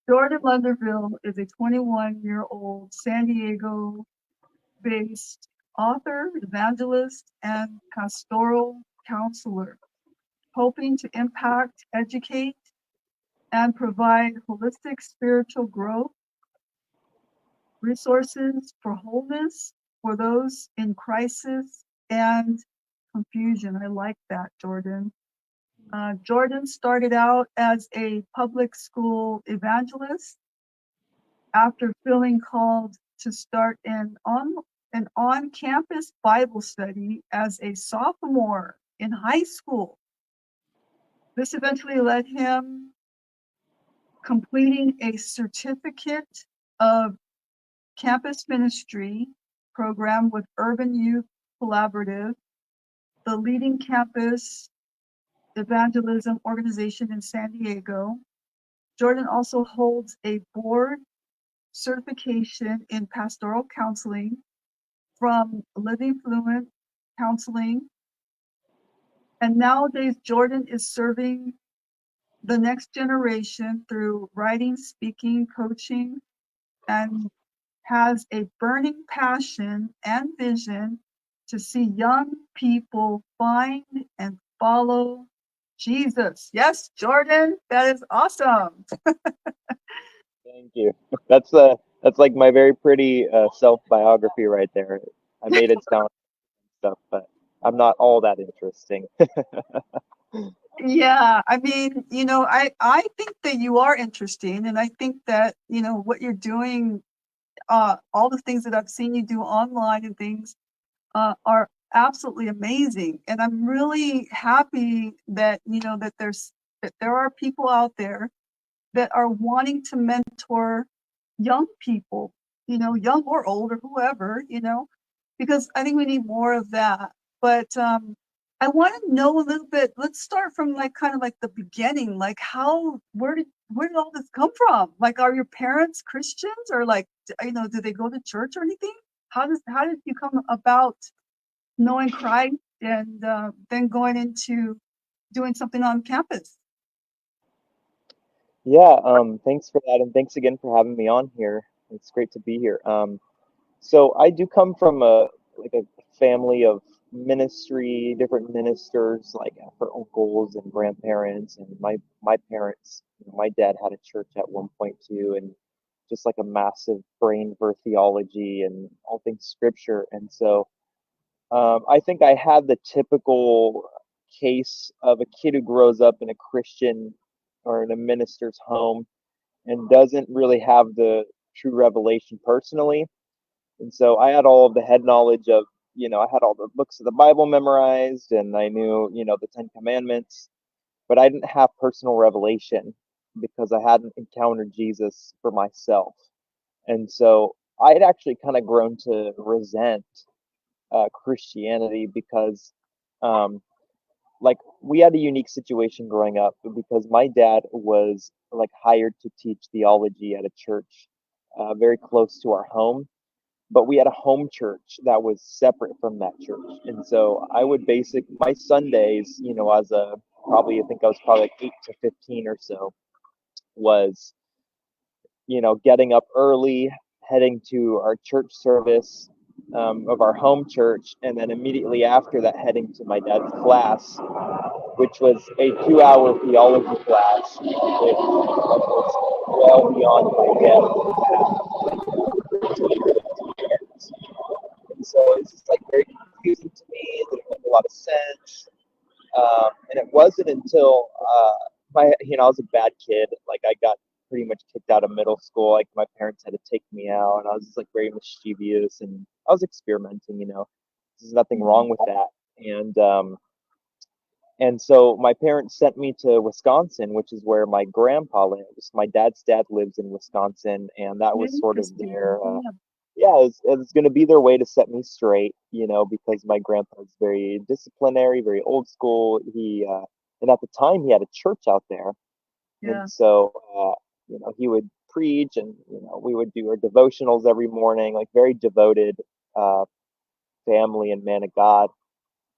Jordan Lunderville is a 21-year-old San Diego-based author, evangelist, and pastoral counselor, hoping to impact, educate, and provide holistic spiritual growth, resources for wholeness for those in crisis and confusion. I like that, Jordan. Jordan started out as a public school evangelist after feeling called to start an on-campus Bible study as a sophomore in high school. This eventually led him completing a certificate of campus ministry program with Urban Youth Collaborative, the leading campus evangelism organization in San Diego. Jordan also holds a board certification in pastoral counseling from Living Fluent Counseling. And nowadays, Jordan is serving the next generation through writing, speaking, coaching, and has a burning passion and vision to see young people find and follow Jesus. Yes, Jordan, that is awesome. Thank you. That's like my very pretty self-biography right there. I made it sound stuff, but I'm not all that interesting. Yeah, I mean, I think that you are interesting, and I think that, what you're doing, all the things that I've seen you do online and things, are absolutely amazing. And I'm really happy that, that there are people out there that are wanting to mentor young people, young or old or whoever, because I think we need more of that. But I want to know a little bit. Let's start from like kind of like the beginning. Like where did all this come from? Like, are your parents Christians, or like, do they go to church or anything? How did you come about knowing Christ and then going into doing something on campus? Yeah, thanks for that, and thanks again for having me on here. It's great to be here. So I do come from a family of ministry, different ministers, like for uncles and grandparents, and my parents. My dad had a church at one point too, and just like a massive brain for theology and all things scripture. And so I think I had the typical case of a kid who grows up in a Christian or in a minister's home and doesn't really have the true revelation personally. And so I had all of the head knowledge of, I had all the books of the Bible memorized and I knew, the Ten Commandments, but I didn't have personal revelation because I hadn't encountered Jesus for myself. And so I had actually kind of grown to resent Christianity because, um, like, we had a unique situation growing up because my dad was like hired to teach theology at a church very close to our home, but we had a home church that was separate from that church. And so I would my Sundays, as a probably, I think I was probably like 8 to 15 or so, was, getting up early, heading to our church service of our home church, and then immediately after that, heading to my dad's class, which was a 2-hour theology class, which was well beyond my depth. And so it's just like very confusing to me. It didn't make a lot of sense. And it wasn't until I was a bad kid. Like I got pretty much kicked out of middle school. Like my parents had to take me out, and I was just like very mischievous, and I was experimenting. There's nothing wrong with that. And so my parents sent me to Wisconsin, which is where my grandpa lives. My dad's dad lives in Wisconsin, and that was sort of Interesting. their Yeah. yeah, it was going to be their way to set me straight, because my grandpa's very disciplinary, very old school. And at the time he had a church out there. And Yeah. so, he would preach and, we would do our devotionals every morning, like very devoted, family and man of God.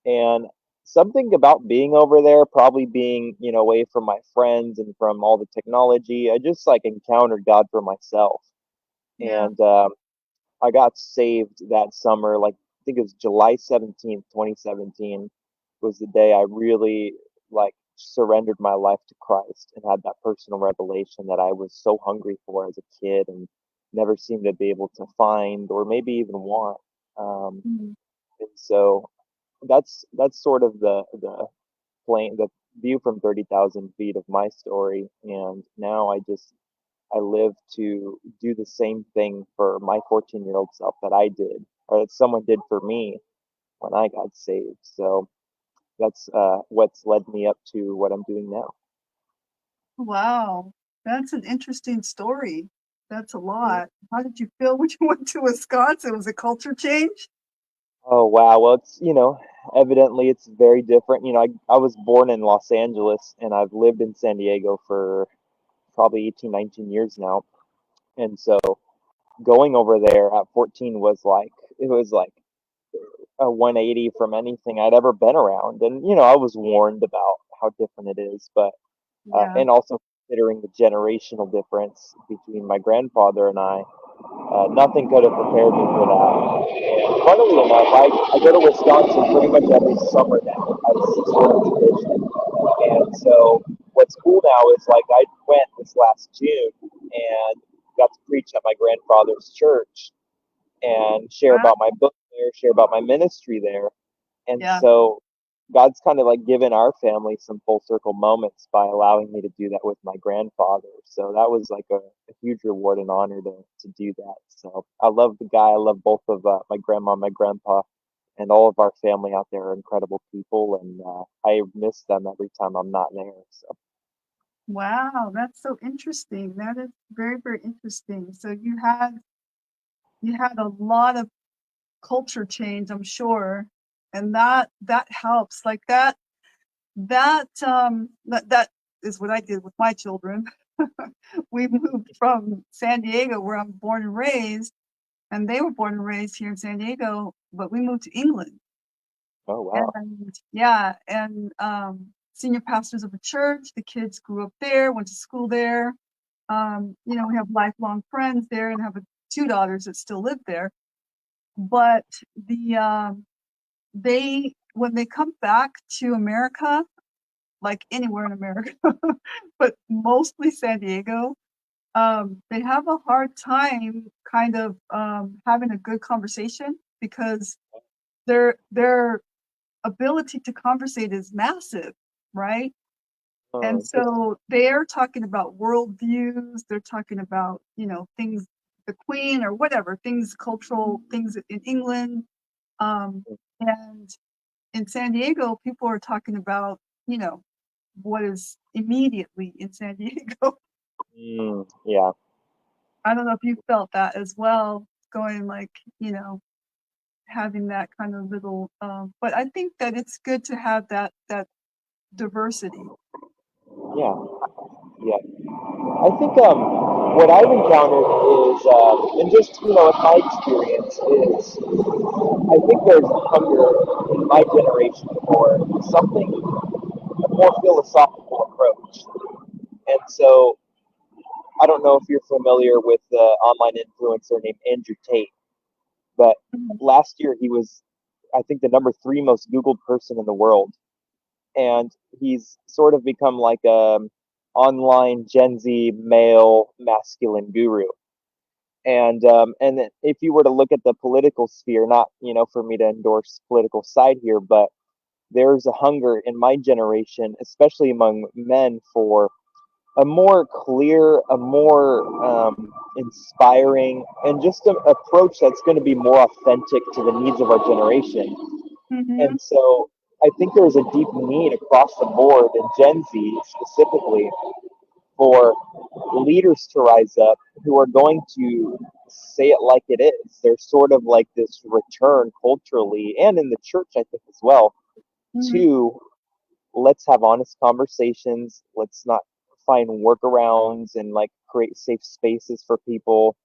And something about being over there, probably being, away from my friends and from all the technology, I just like encountered God for myself. Yeah. And I got saved that summer, like I think it was July 17th, 2017 was the day I really like surrendered my life to Christ and had that personal revelation that I was so hungry for as a kid and never seemed to be able to find or maybe even want. Mhm. And so that's sort of the view from 30,000 feet of my story. And now I live to do the same thing for my 14-year-old self that I did, or that someone did for me when I got saved. So that's what's led me up to what I'm doing now. Wow. That's an interesting story. That's a Mhm. lot. How did you feel when you went to Wisconsin? Was it culture change? Oh wow, well it's evidently it's very different. I was born in Los Angeles and I've lived in San Diego for probably 18, 19 years now. And so going over there at 14 was like a 180 from anything I'd ever been around. And I was warned about how different it is, but Yeah. and also considering the generational difference between my grandfather and I, nothing could have prepared me for that. And funnily enough, I go to Wisconsin pretty much every summer now as sort of tradition. And so what's cool now is like I went this last June and got to preach at my grandfather's church and share Wow. about my book there, share about my ministry there. And Yeah. so God's kind of like given our family some full circle moments by allowing me to do that with my grandfather. So that was like a huge reward and honor to do that. So I love the guy. I love both of my grandma, my grandpa, and all of our family out there are incredible people. And I miss them every time I'm not there. So Wow. That's so interesting. That is very, very interesting. So you had a lot of culture change, I'm sure, and that helps. Like that is what I did with my children. We moved from San Diego, where I'm born and raised, and they were born and raised here in San Diego, but we moved to England. oh wow. And yeah, and senior pastors of a church, the kids grew up there, went to school there. We have lifelong friends there and have two daughters that still live there. But they when they come back to America, like anywhere in America, but mostly San Diego, they have a hard time kind of having a good conversation because their ability to conversate is massive, right? Oh, And interesting. so they're talking about worldviews, they're talking about, things, the Queen or whatever, things, cultural things in England. And in San Diego, people are talking about, what is immediately in San Diego. Yeah. I don't know if you felt that as well, going like, you know, having that kind of little, but I think that it's good to have that diversity. Yeah. Yeah. I think what I've encountered is, and just in my experience, is I think there's a hunger in my generation for something a more philosophical approach. And so I don't know if you're familiar with the online influencer named Andrew Tate, but Mhm. last year he was, I think, the number three most Googled person in the world, and he's sort of become like a online Gen Z male masculine guru. And if you were to look at the political sphere, not for me to endorse political side here, but there's a hunger in my generation, especially among men, for a more clear, a more inspiring, and just an approach that's going to be more authentic to the needs of our generation. Mhm. And so I think there's a deep need across the board, in Gen Z specifically, for leaders to rise up who are going to say it like it is. There's sort of like this return culturally and in the church, I think, as well, Mhm. to let's have honest conversations. Let's not find workarounds and like create safe spaces for people.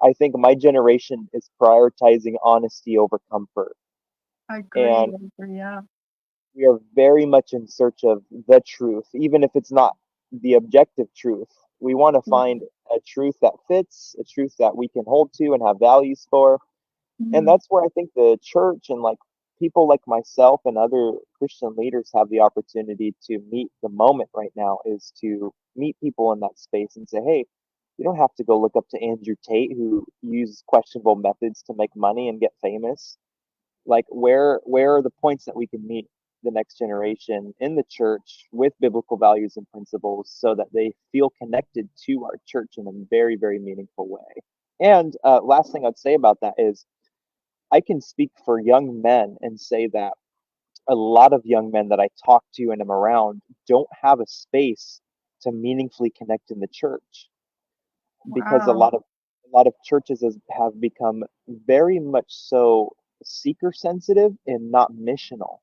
I think my generation is prioritizing honesty over comfort. I agree. And I agree. Yeah. we are very much in search of the truth, even if it's not the objective truth. We want to find a truth that fits, a truth that we can hold to and have values for. And Mm, that's where I think the church and like people like myself and other Christian leaders have the opportunity to meet the moment right now, is to meet people in that space and say, hey, you don't have to go look up to Andrew Tate, who uses questionable methods to make money and get famous. Like, where are the points that we can meet the next generation in the church with biblical values and principles so that they feel connected to our church in a very, very meaningful way. And last thing I'd say about that is I can speak for young men and say that a lot of young men that I talk to and am around don't have a space to meaningfully connect in the church, because wow. a lot of churches have become very much so seeker sensitive and not missional.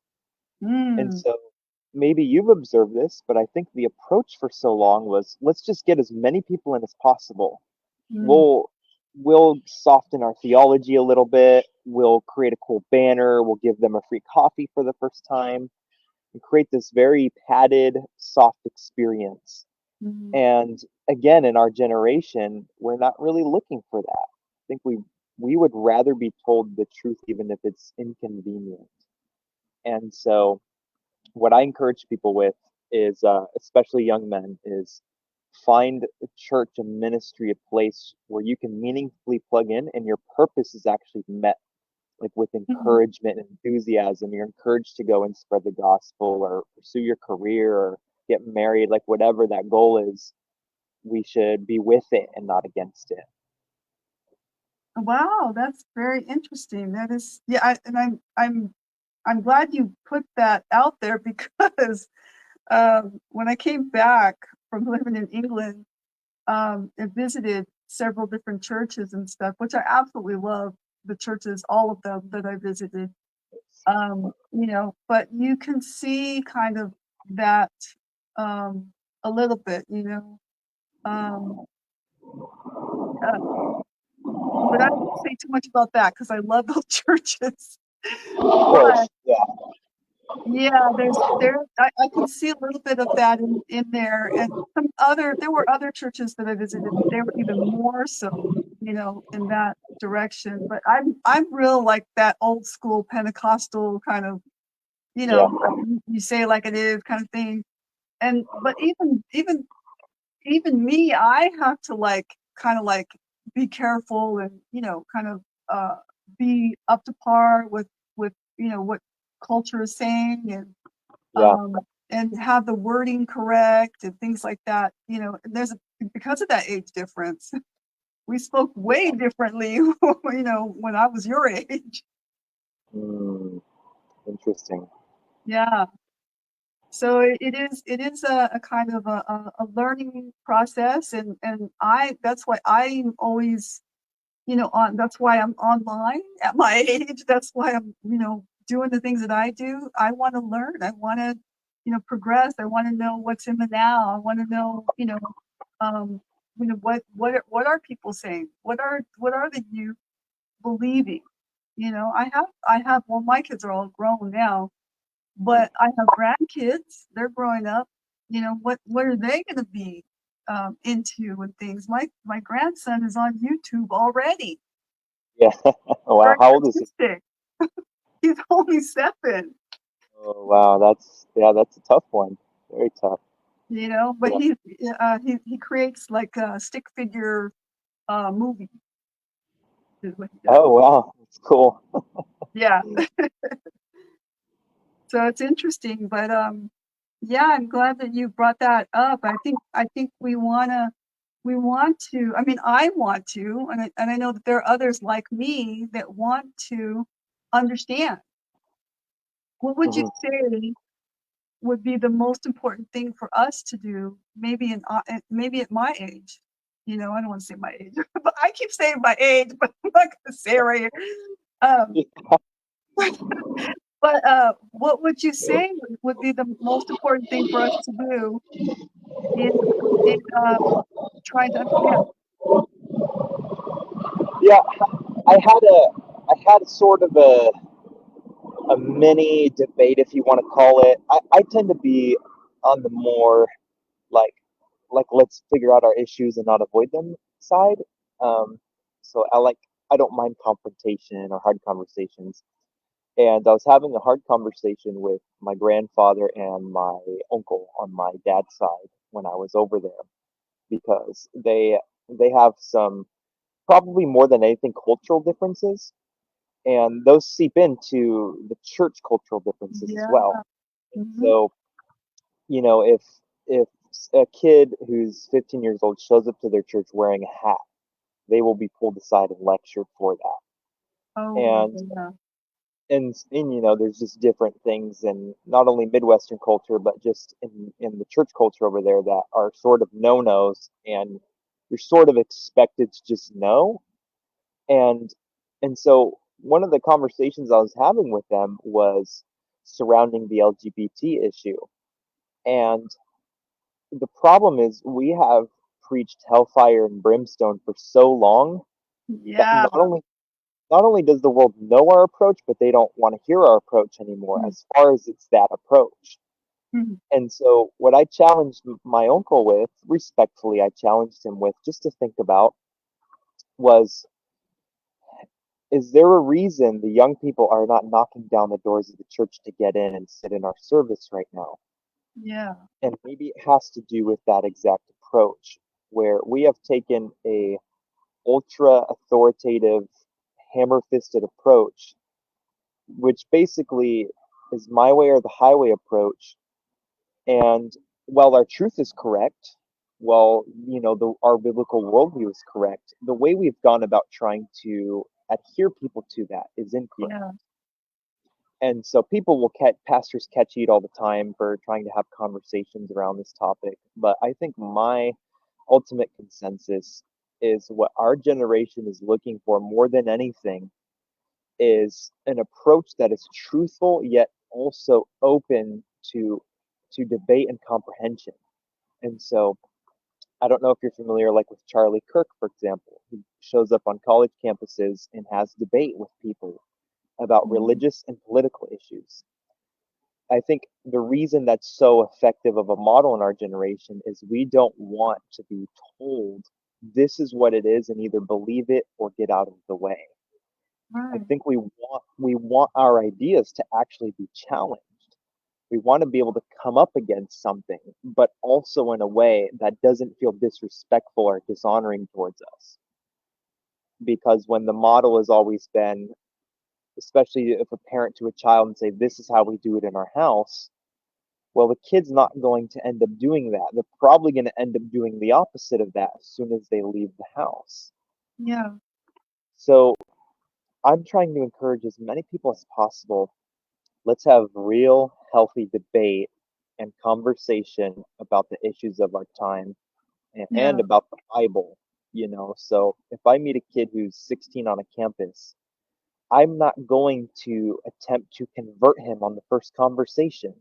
And Mm, so maybe you've observed this, but I think the approach for so long was, let's just get as many people in as possible. mm, We'll soften our theology a little bit. We'll create a cool banner. We'll give them a free coffee for the first time and create this very padded, soft experience. mm. And again, in our generation, we're not really looking for that. I think we would rather be told the truth, even if it's inconvenient. And so, what I encourage people with is, especially young men, is find a church, a ministry, a place where you can meaningfully plug in and your purpose is actually met, like with Mhm. encouragement and enthusiasm. You're encouraged to go and spread the gospel or pursue your career or get married, like whatever that goal is, we should be with it and not against it. Wow, that's very interesting. That is, yeah, and I'm glad you put that out there because when I came back from living in England, and visited several different churches and stuff, which I absolutely love the churches, all of them that I visited. But you can see kind of that um, a little bit, Um, uh, but I don't want to say too much about that because I love those churches. Of But course, yeah, yeah, I can see a little bit of that in there, and there were other churches that I visited. They were even more so, in that direction. But I'm real like that old school Pentecostal kind of, yeah, you say it like it is kind of thing. And but even me, I have to like kind of like be careful and kind of uh be up to par with what culture is saying, yeah, and have the wording correct and things like that. Because of that age difference, we spoke way differently, when I was your age. mm, interesting. Yeah. So it is a kind of a learning process, and that's why I'm always, that's why I'm online at my age. That's why I'm, doing the things that I do. I want to learn. I want to, progress. I want to know what's in the now. I want to know, um, what are people saying? What are the youth believing? Well, my kids are all grown now, but I have grandkids. They're growing up. What are they going to be into and things? My grandson is on YouTube already. Yeah. Wow, Very how old is he? artistic. He's only 7, Oh, wow, that's a tough one. Very tough. but Yeah. he creates like a stick figure movie is what he does. Oh, wow, that's cool. Yeah. So it's interesting, but yeah, I'm glad that you brought that up. I think we want to, I mean, I want to, and I know that there are others like me that want to understand. What would you Mhm. say would be the most important thing for us to do, maybe at my age? I don't want to say my age, but I keep saying my age, but I'm not going to say it right here. Um, but what would you say would be the most important thing for us to do in trying to understand? Yeah, I had sort of a mini debate, if you want to call it. I tend to be on the more like let's figure out our issues and not avoid them side. Um, so I don't mind confrontation or hard conversations. And I was having a hard conversation with my grandfather and my uncle on my dad's side when I was over there because they have some probably more than anything cultural differences, and those seep into the church cultural differences as Yeah. well. And Hmm. so, if a kid who's 15 years old shows up to their church wearing a hat, they will be pulled aside and lectured for that. Oh, And yeah. there's just different things in not only Midwestern culture, but just in the church culture over there that are sort of no-nos, and you're sort of expected to just know. And and so one of the conversations I was having with them was surrounding the LGBT issue. And the problem is we have preached hellfire and brimstone for so long that Yeah. not only does the world know our approach, but they don't want to hear our approach anymore as far as it's that approach. Mhm. And so what I challenged my uncle with, respectfully, I challenged him with just to think about was, is there a reason the young people are not knocking down the doors of the church to get in and sit in our service right now? Yeah. And maybe it has to do with that exact approach, where we have taken a ultra authoritative, hammer-fisted approach, which basically is my way or the highway approach. And while our truth is correct, while our biblical worldview is correct, the way we've gone about trying to adhere people to that is incorrect. Yeah. And so people will pastors catch heat all the time for trying to have conversations around this topic. But I think my ultimate consensus is what our generation is looking for more than anything is an approach that is truthful yet also open to debate and comprehension. And so I don't know if you're familiar, like with Charlie Kirk, for example, who shows up on college campuses and has debate with people about Mhm. religious and political issues. I think the reason that's so effective of a model in our generation is we don't want to be told this is what it is and either believe it or get out of the way. I Right. think we want our ideas to actually be challenged. We want to be able to come up against something, but also in a way that doesn't feel disrespectful or dishonoring towards us. Because when the model has always been, especially if a parent to a child and say, this is how we do it in our house, well, the kid's not going to end up doing that. They're probably going to end up doing the opposite of that as soon as they leave the house. Yeah. So I'm trying to encourage as many people as possible. Let's have real, healthy debate and conversation about the issues of our time and Yeah. about the Bible. So if I meet a kid who's 16 on a campus, I'm not going to attempt to convert him on the first conversation.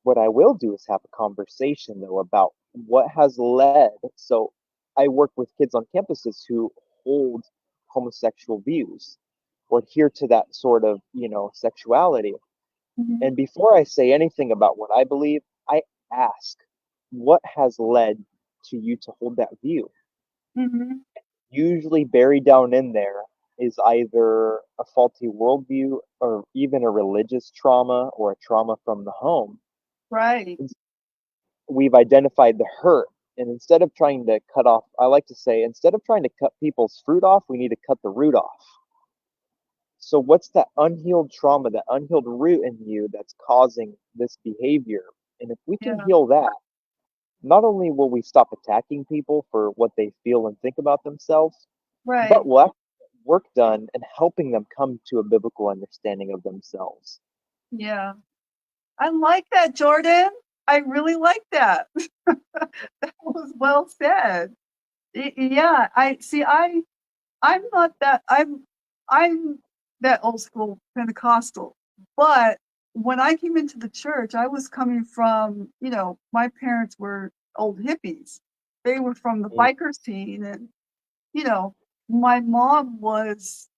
What I will do is have a conversation, though, about what has led. So I work with kids on campuses who hold homosexual views or adhere to that sort of, sexuality. Mhm. And before I say anything about what I believe, I ask, what has led to you to hold that view? Mhm. Usually buried down in there is either a faulty worldview or even a religious trauma or a trauma from the home. Right. We've identified the hurt. And instead of trying to cut off, I like to say, instead of trying to cut people's fruit off, we need to cut the root off. So, what's that unhealed trauma, that unhealed root in you that's causing this behavior? And if we can Yeah. heal that, not only will we stop attacking people for what they feel and think about themselves, but Right. we'll actually get work done and helping them come to a biblical understanding of themselves. Yeah. I like that, Jordan. I really like that. That was well said. Yeah. I see. I'm not that. I'm that old school Pentecostal. But when I came into the church, I was coming from, my parents were old hippies. They were from the Mm, biker scene, and you know, my mom was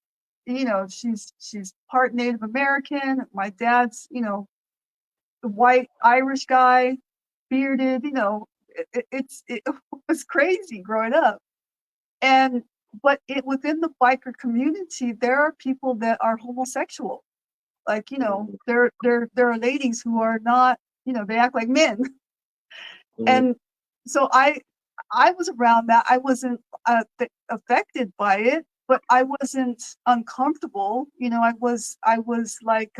she's part Native American. My dad's, the white Irish guy, bearded, it was crazy growing up. And but within the biker community, there are people that are homosexual. Like, there are ladies who are not, they act like men. Mhm. And so I was around that. I wasn't affected by it, but I wasn't uncomfortable. I was like,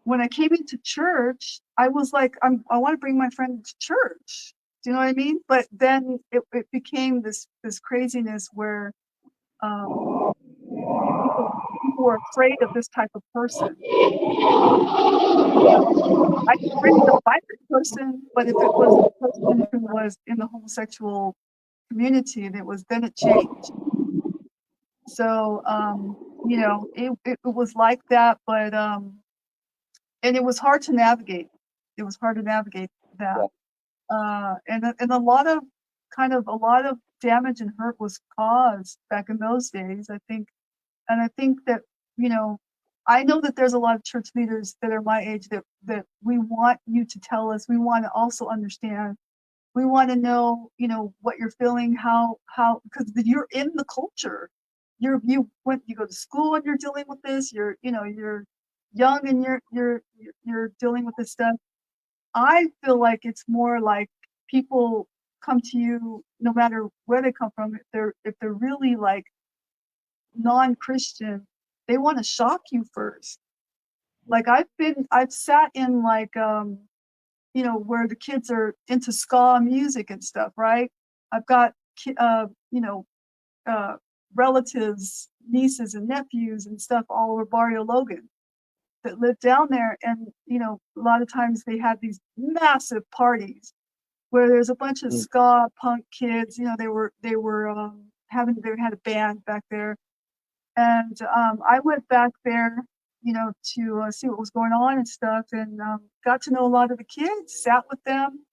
when I came into church, I was like, I want to bring my friend to church. Do you know what I mean? But then it became this craziness where um, people were afraid of this type of person. I could bring the biker person, but if it was the person who was in the homosexual community, then it changed. So it was like that, but and it was hard to navigate. It was hard to navigate that. Yeah. And a lot of damage and hurt was caused back in those days, I think. And I think that, I know that there's a lot of church leaders that are my age that we want you to tell us. We want to also understand. We want to know, what you're feeling, how, because you're in the culture. You go to school and you're dealing with this. You're young and you're dealing with this stuff. I feel like it's more like people come to you no matter where they come from. If they're really like non-Christian, they want to shock you first. Like I've sat in like where the kids are into ska music and stuff, right? I've got uh relatives, nieces and nephews and stuff all over Barrio Logan that live down there, and a lot of times they have these massive parties where there's a bunch of Mm. ska punk kids. They had a band back there, and I went back there, to see what was going on and stuff, and got to know a lot of the kids, sat with them,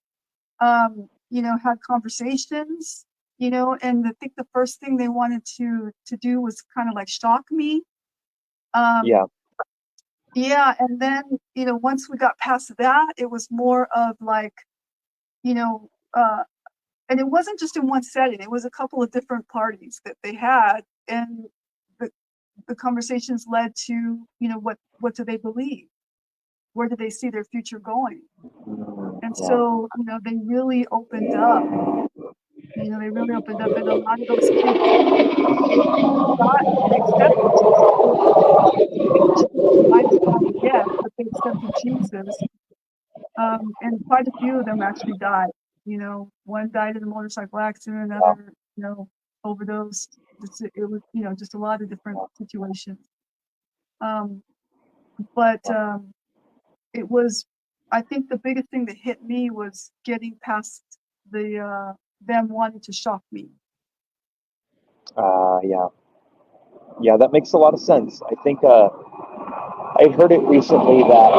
had conversations, and I think the first thing they wanted to do was kind of like shock me. Yeah. Um, yeah, and then, once we got past that, it was more of like, you know, uh, and it wasn't just in one setting. It was a couple of different parties that they had, and the the conversations led to, what do they believe? Where do they see their future going? And Yeah. so, they really opened up. They really opened up, and a lot of those kids they accepted Jesus. Maybe changed their lifestyle yet, but they accepted Jesus. And quite a few of them actually died. One died in a motorcycle accident, Wow. another, overdosed. It was, just a lot of different situations. Um, but it was, I think the biggest thing that hit me was getting past them wanting to shock me. Yeah. Yeah, that makes a lot of sense. I think I heard it recently that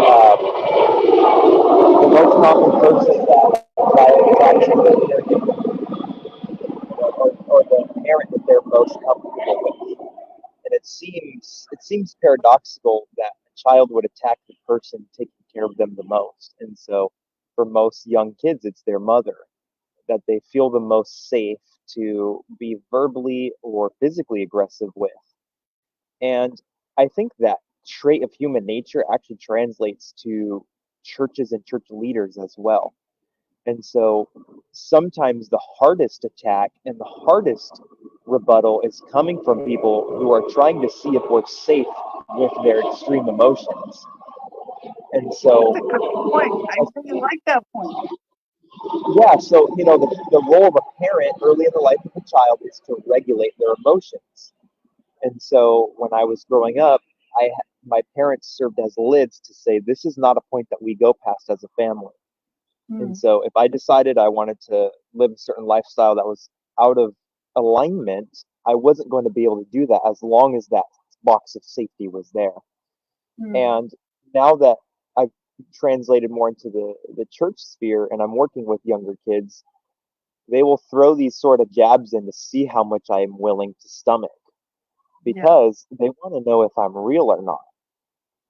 the most common person that a child is actually their or the parent that they're most comfortable with. And it seems paradoxical that a child would attack the person taking care of them the most. And so for most young kids, it's their mother that they feel the most safe to be verbally or physically aggressive with. And I think that trait of human nature actually translates to churches and church leaders as well. And so sometimes the hardest attack and the hardest rebuttal is coming from people who are trying to see if we're safe with their extreme emotions. And That's so, a good point. I really like that point. yeah, so, the role of a parent early in the life of a child is to regulate their emotions. And so when I was growing up, my parents served as lids to say, this is not a point that we go past as a family. And Hmm. so if I decided I wanted to live a certain lifestyle that was out of alignment, I wasn't going to be able to do that as long as that box of safety was there. Hmm. And now that I've translated more into the church sphere and I'm working with younger kids, they will throw these sort of jabs in to see how much I am willing to stomach. Yeah. because they want to know if I'm real or not.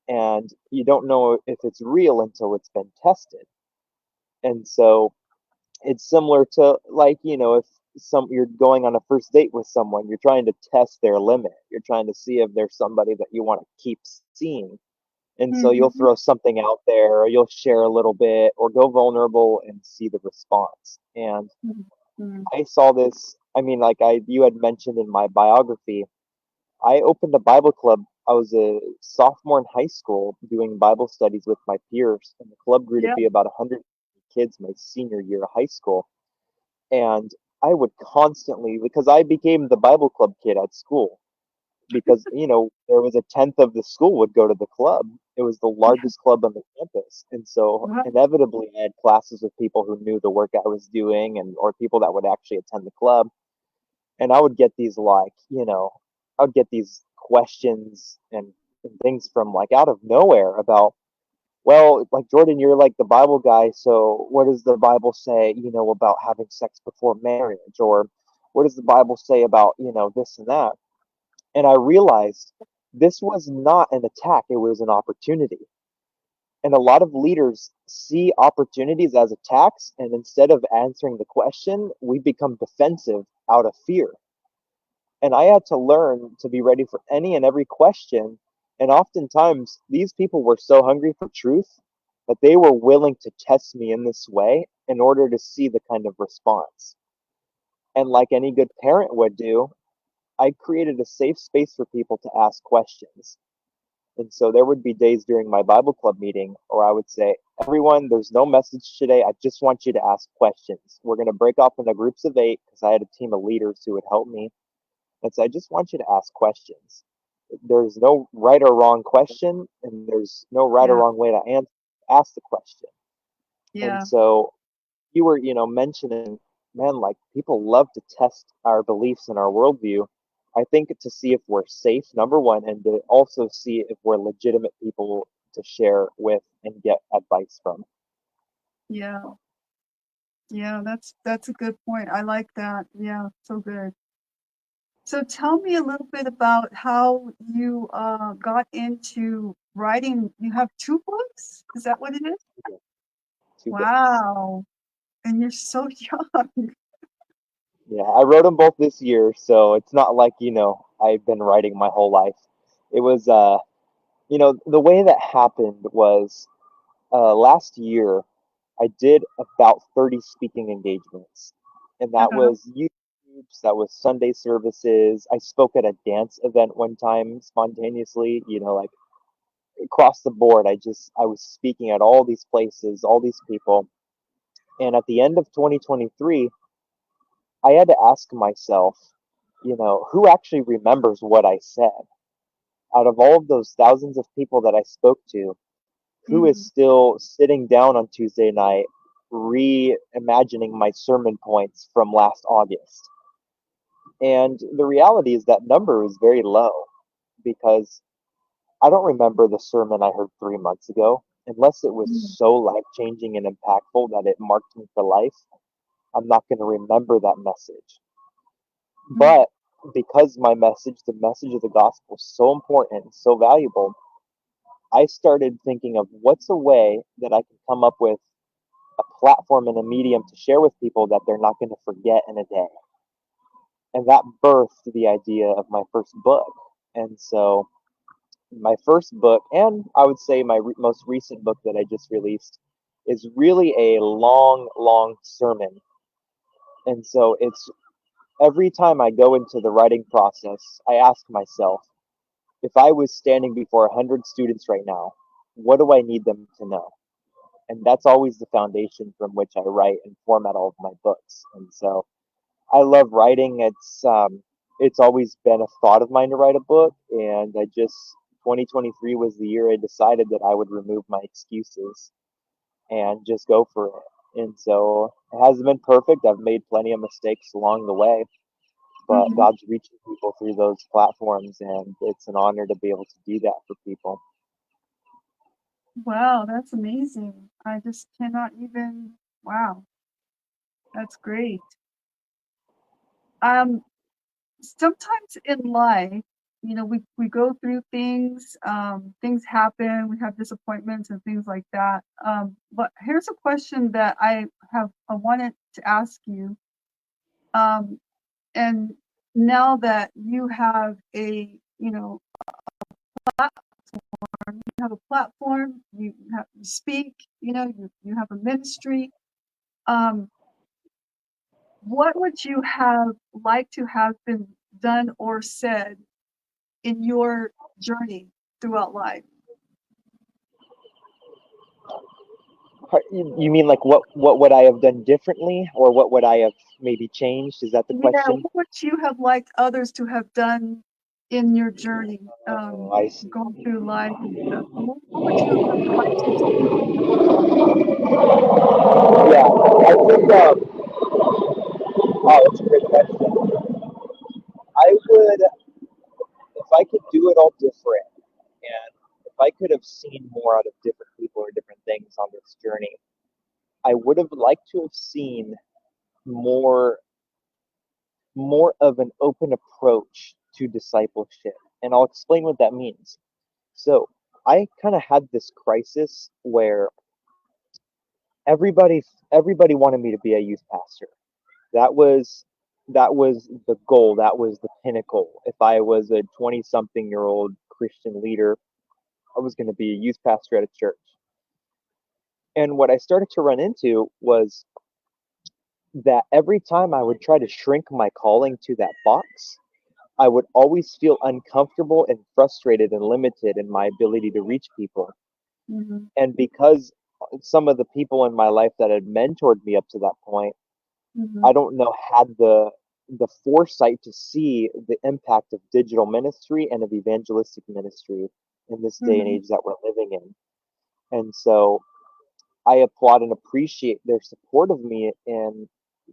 And you don't know if it's real until it's been tested. And so it's similar to, like, if you're going on a first date with someone, you're trying to test their limit. You're trying to see if there's somebody that you want to keep seeing. And so you'll Mm-hmm. throw something out there, or you'll share a little bit, or go vulnerable and see the response. And Mm-hmm. I saw this, I mean, like you had mentioned in my biography, I opened a Bible club. I was a sophomore in high school doing Bible studies with my peers, and the club grew to Yeah. be about 100 kids my senior year of high school. And I would constantly, because I became the Bible club kid at school, because there was a tenth of the school would go to the club. It was the Yeah. largest club on the campus, and so Wow. inevitably I had classes with people who knew the work I was doing, and or people that would actually attend the club. And I would get these, like, I would get these questions and things from, like, out of nowhere about, well, like, Jordan, you're like the Bible guy, so what does the Bible say, about having sex before marriage? Or what does the Bible say about, this and that? And I realized this was not an attack, it was an opportunity. And a lot of leaders see opportunities as attacks, and instead of answering the question, we become defensive out of fear. And I had to learn to be ready for any and every question. And oftentimes, these people were so hungry for truth that they were willing to test me in this way in order to see the kind of response. And like any good parent would do, I created a safe space for people to ask questions. And so there would be days during my Bible club meeting where I would say, everyone, there's no message today. I just want you to ask questions. We're going to break off into groups of 8, because I had a team of leaders who would help me. And so I just want you to ask questions. There's no right or wrong question, and there's no right or Yeah. wrong way to ask the question. And Yeah. so you were, mentioning, man, like, people love to test our beliefs and our worldview. I think to see if we're safe, number one, and to also see if we're legitimate people to share with and get advice from. Yeah. Yeah. That's a good point. I like that. Yeah. So good. So tell me a little bit about how you got into writing. You have two books? Is that what it is? Yeah, 2 books. Wow. And you're so young. Yeah, I wrote them both this year, so it's not like, I've been writing my whole life. It was, the way that happened was, last year, I did about 30 speaking engagements, and that Uh-huh. was youth groups, that was Sunday services. I spoke at a dance event one time spontaneously, like, across the board. I was speaking at all these places, all these people. And at the end of 2023, I had to ask myself, who actually remembers what I said? Out of all of those thousands of people that I spoke to, who is Mm, still sitting down on Tuesday night reimagining my sermon points from last August? And the reality is that number is very low, because I don't remember the sermon I heard 3 months ago unless it was mm, so life changing and impactful that it marked me for life. I'm not going to remember that message. mm, But because the message of the gospel is so important and so valuable, I started thinking of what's a way that I can come up with a platform and a medium to share with people that they're not going to forget in a day. And that birthed the idea of my first book. And so my first book, and I would say my most recent book that I just released, is really a long, long sermon. And so it's every time I go into the writing process, I ask myself, if I was standing before 100 students right now, what do I need them to know? And that's always the foundation from which I write and format all of my books. And so I love writing. It's always been a thought of mine to write a book, and 2023 was the year I decided that I would remove my excuses and just go for it. And so it hasn't been perfect. I've made plenty of mistakes along the way, but mhm. God's reaching people through those platforms, and it's an honor to be able to do that for people. Wow, that's amazing. I just cannot even, wow, that's great. Um, Sometimes in life, we go through things, things happen, we have disappointments and things like that. But here's a question that I wanted to ask you. And now that you have you have a platform, you speak, you have a ministry. What would you have liked to have been done or said in your journey throughout life? You mean like what would I have done differently, or what would I have maybe changed? Is that the Yeah, question? what would you have liked others to have done in your journey, Oh, I see. going through life and stuff? What would you have liked to see? Yeah, I think. Oh, that's a great question. I would, if I could do it all different, and if I could have seen more out of different people or different things on this journey, I would have liked to have seen more more of an open approach to discipleship. And I'll explain what that means. So I kind of had this crisis where everybody everybody wanted me to be a youth pastor. That was the goal. That was the pinnacle. If I was a 20-something-year-old Christian leader, I was going to be a youth pastor at a church. And what I started to run into was that every time I would try to shrink my calling to that box, I would always feel uncomfortable and frustrated and limited in my ability to reach people. Mm-hmm, And because some of the people in my life that had mentored me up to that point, mm-hmm, I don't know, had the foresight to see the impact of digital ministry and of evangelistic ministry in this day and mm-hmm, age that we're living in. And so I applaud and appreciate their support of me, and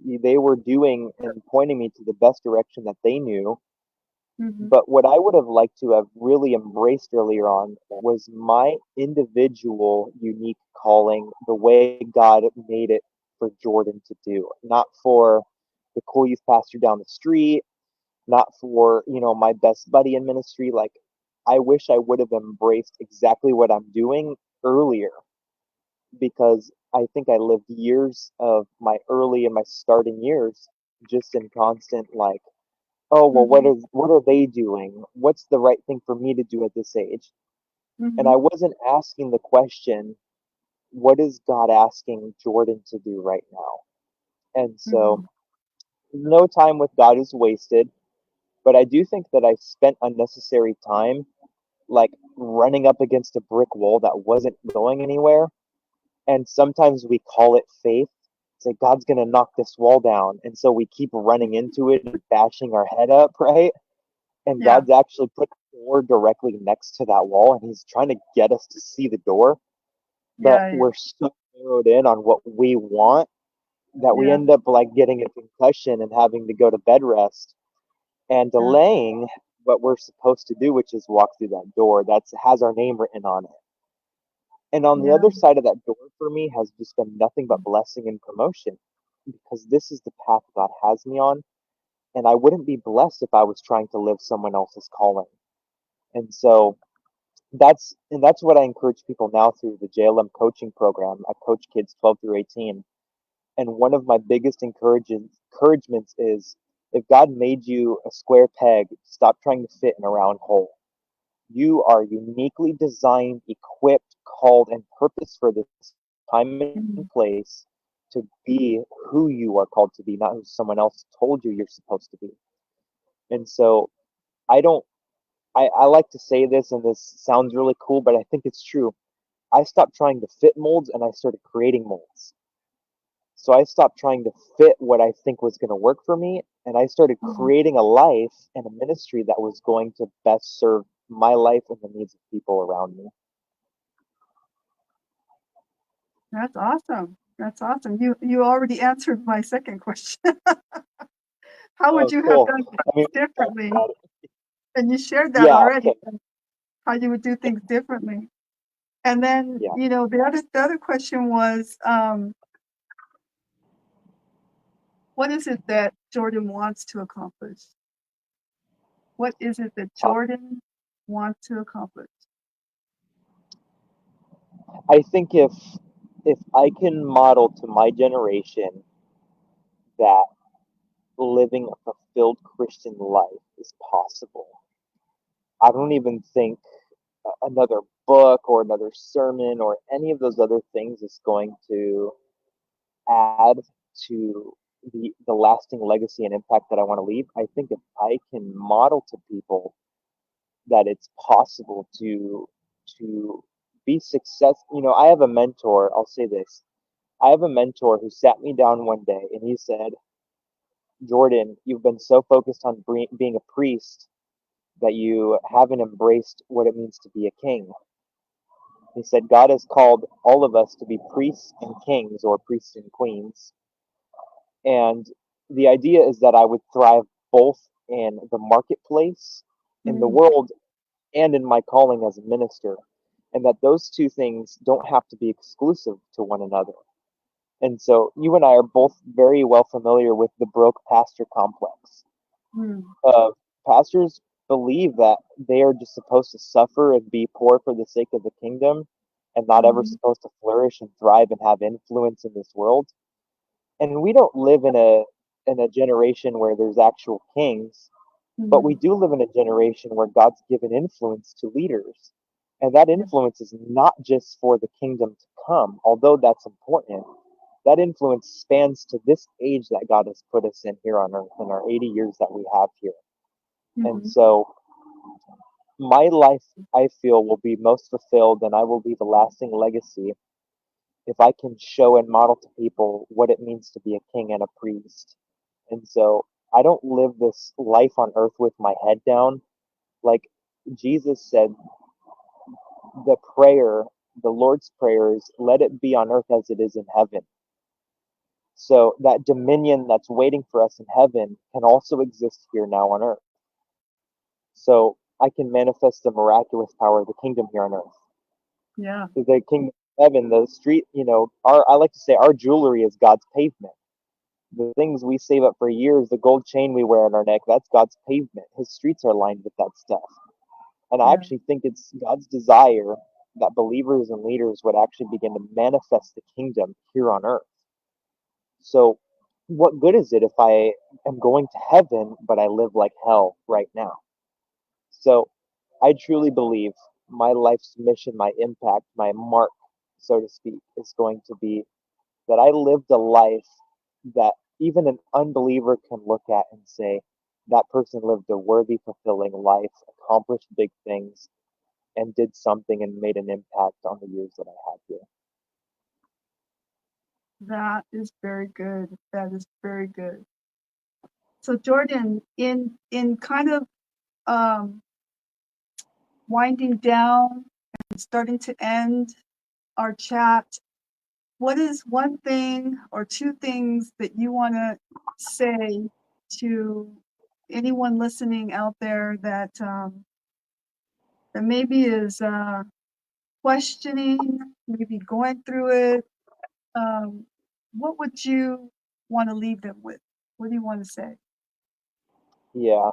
they were doing and pointing me to the best direction that they knew. mm-hmm, But what I would have liked to have really embraced earlier on was my individual unique calling, the way God made it for Jordan to do, not for the cool youth pastor down the street, not for, my best buddy in ministry. Like, I wish I would have embraced exactly what I'm doing earlier, because I think I lived years of my early and my starting years just in constant, like, oh, well, mm-hmm, what are they doing? What's the right thing for me to do at this age? And mm-hmm, I wasn't asking the question, what is God asking Jordan to do right now? And so mm-hmm. no time with God is wasted, but I do think that I spent unnecessary time, like, running up against a brick wall that wasn't going anywhere. And sometimes we call it faith. It's like God's going to knock this wall down. And so we keep running into it and bashing our head up, right? And Yeah, God's actually put a door directly next to that wall, and He's trying to get us to see the door. But yeah, yeah, we're so narrowed in on what we want that we yeah, end up like getting a concussion and having to go to bed rest and yeah, delaying what we're supposed to do, which is walk through that door that has our name written on it. And on the yeah. other side of that door for me has just been nothing but blessing and promotion, because this is the path God has me on. And I wouldn't be blessed if I was trying to live someone else's calling. And so that's what I encourage people now through the JLM coaching program. I coach kids 12 through 18. And one of my biggest encouragements is, if God made you a square peg, stop trying to fit in a round hole. You are uniquely designed, equipped, called, and purposed for this time Mm-hmm. and place to be who you are called to be, not who someone else told you you're supposed to be. And so I don't, I like to say this, and this sounds really cool, but I think it's true. I stopped trying to fit molds and I started creating molds. So I stopped trying to fit what I think was going to work for me, and I started Mm-hmm. creating a life and a ministry that was going to best serve my life and the needs of people around me. That's awesome. That's awesome. You already answered my second question. How would Oh, you have cool. done I mean, things differently? about it. And you shared that Yeah, already, okay. how you would do things differently. And then, Yeah. the other question was, what is it that Jordan wants to accomplish? What is it that Uh, Jordan wants to accomplish? I think if I can model to my generation that living a fulfilled Christian life is possible, I don't even think another book or another sermon or any of those other things is going to add to the lasting legacy and impact that I want to leave. I think if I can model to people that it's possible to be successful. I have a mentor. I'll say this. I have a mentor who sat me down one day and he said, "Jordan, you've been so focused on being a priest that you haven't embraced what it means to be a king." He said, "God has called all of us to be priests and kings, or priests and queens. And the idea is that I would thrive both in the marketplace, in the Mm, world, and in my calling as a minister. And that those two things don't have to be exclusive to one another." And so you and I are both very well familiar with the broke pastor complex. mm, Pastors believe that they are just supposed to suffer and be poor for the sake of the kingdom and not ever mhm, supposed to flourish and thrive and have influence in this world. And we don't live in a generation where there's actual kings, but we mhm. do live in a generation where God's given influence to leaders. And that Yeah. influence is not just for the kingdom to come, although that's important. That influence spans to this age that God has put us in here on earth in our 80 years that we have here. And Mhm. so my life, I feel, will be most fulfilled and I will leave a lasting legacy if I can show and model to people what it means to be a king and a priest. And so I don't live this life on earth with my head down. Like Jesus said, the prayer, the Lord's prayer is, "Let it be on earth as it is in heaven." So that dominion that's waiting for us in heaven can also exist here now on earth. So I can manifest the miraculous power of the kingdom here on earth. Yeah. The kingdom of heaven, the street, our I like to say our jewelry is God's pavement. The things we save up for years, the gold chain we wear on our neck, that's God's pavement. His streets are lined with that stuff. And I Yeah. actually think it's God's desire that believers and leaders would actually begin to manifest the kingdom here on earth. So, what good is it if I am going to heaven, but I live like hell right now? So, I truly believe my life's mission, my impact, my mark, so to speak, is going to be that I lived a life that even an unbeliever can look at and say, that person lived a worthy, fulfilling life, accomplished big things, and did something and made an impact on the years that I had here. That is very good. That is very good. So Jordan, in kind of um, winding down and starting to end our chat, what is one thing or two things that you want to say to anyone listening out there that maybe is questioning, maybe going through it? Um, what would you want to leave them with? What do you want to say? Yeah,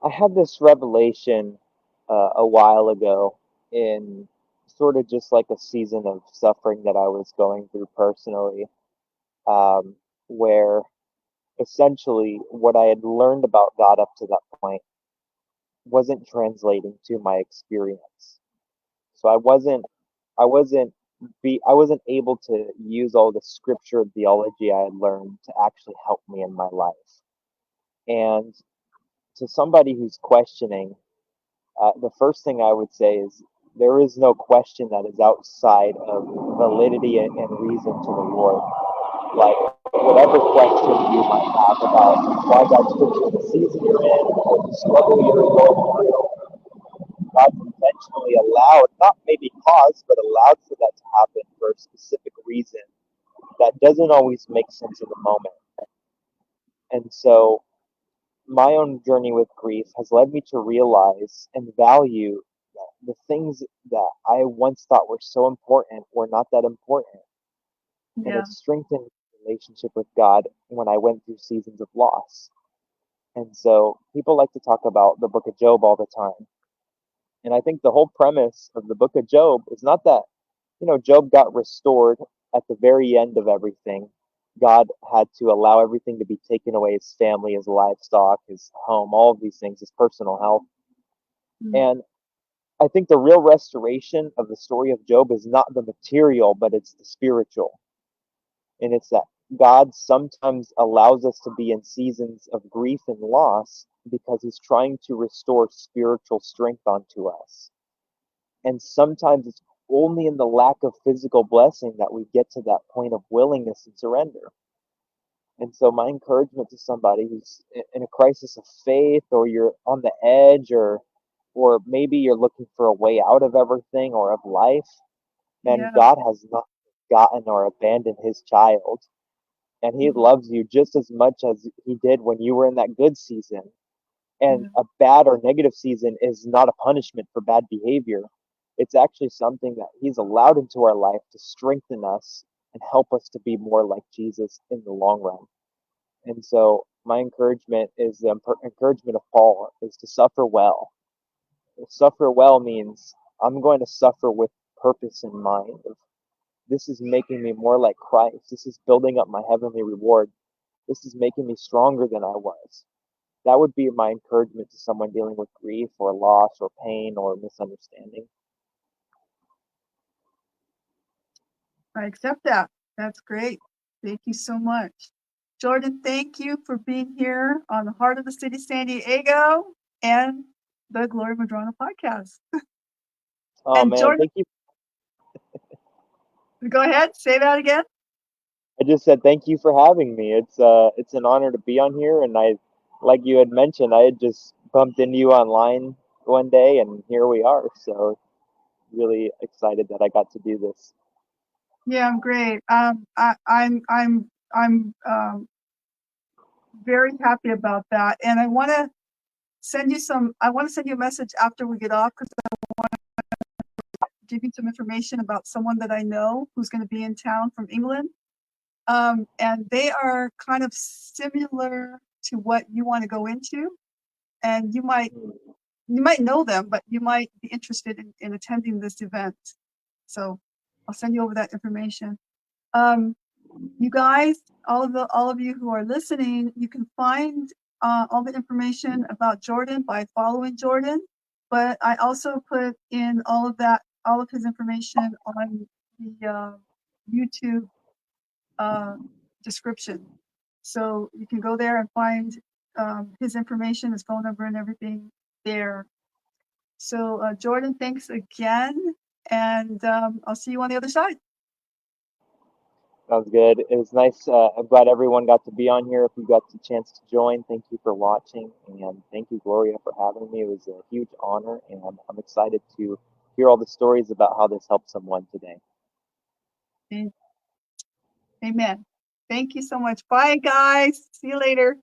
I had this revelation a while ago in sort of just like a season of suffering that I was going through personally, um, where essentially what I had learned about God up to that point wasn't translating to my experience. So I wasn't able to use all the scripture and theology I had learned to actually help me in my life. And to somebody who's questioning, the first thing I would say is there is no question that is outside of validity and reason to the Lord. Like whatever question you might have about why God's put you in the season you're in or the struggle you're going through, God's intentionally allowed, not maybe caused, but allowed for that to happen for a specific reason that doesn't always make sense in the moment. And so my own journey with grief has led me to realize and value that the things that I once thought were so important were not that important. And Yeah. it strengthened my relationship with God when I went through seasons of loss. And so people like to talk about the book of Job all the time. And I think the whole premise of the book of Job is not that, Job got restored at the very end of everything. God had to allow everything to be taken away, his family, his livestock, his home, all of these things, his personal health. Mm. And I think the real restoration of the story of Job is not the material, but it's the spiritual. And it's that God sometimes allows us to be in seasons of grief and loss because he's trying to restore spiritual strength onto us. And sometimes it's only in the lack of physical blessing that we get to that point of willingness and surrender. And so my encouragement to somebody who's in a crisis of faith, or you're on the edge, or maybe you're looking for a way out of everything or of life, man, Yeah, God has not forgotten or abandoned his child. And he mm, loves you just as much as he did when you were in that good season. And yeah, a bad or negative season is not a punishment for bad behavior. It's actually something that he's allowed into our life to strengthen us and help us to be more like Jesus in the long run. And so my encouragement is the encouragement of Paul is to suffer well. Suffer well means I'm going to suffer with purpose in mind. This is making me more like Christ. This is building up my heavenly reward. This is making me stronger than I was. That would be my encouragement to someone dealing with grief or loss or pain or misunderstanding. I accept that. That's great. Thank you so much. Jordan, thank you for being here on the Heart of the City, San Diego, and the Glory Madrona podcast. Oh And man, Jordan, thank you. go ahead, say that again. I just said thank you for having me. It's an honor to be on here, and I, like you had mentioned, I had just bumped into you online one day, and here we are. So really excited that I got to do this. Yeah, I'm great. I'm very happy about that, and I want to send you some. I want to send you a message after we get off because give you some information about someone that I know who's going to be in town from England. And they are kind of similar to what you want to go into. And you might know them, but you might be interested in attending this event. So I'll send you over that information. You guys, all of you who are listening, you can find all the information about Jordan by following Jordan. But I also put in all of his information on the YouTube description. So you can go there and find his information, his phone number, and everything there. So Jordan, thanks again, and I'll see you on the other side. Sounds good. It was nice. I'm glad everyone got to be on here. If you got the chance to join, thank you for watching, and thank you, Gloria, for having me. It was a huge honor, and I'm excited to hear all the stories about how this helped someone today. Amen. Thank you so much. Bye, guys. See you later.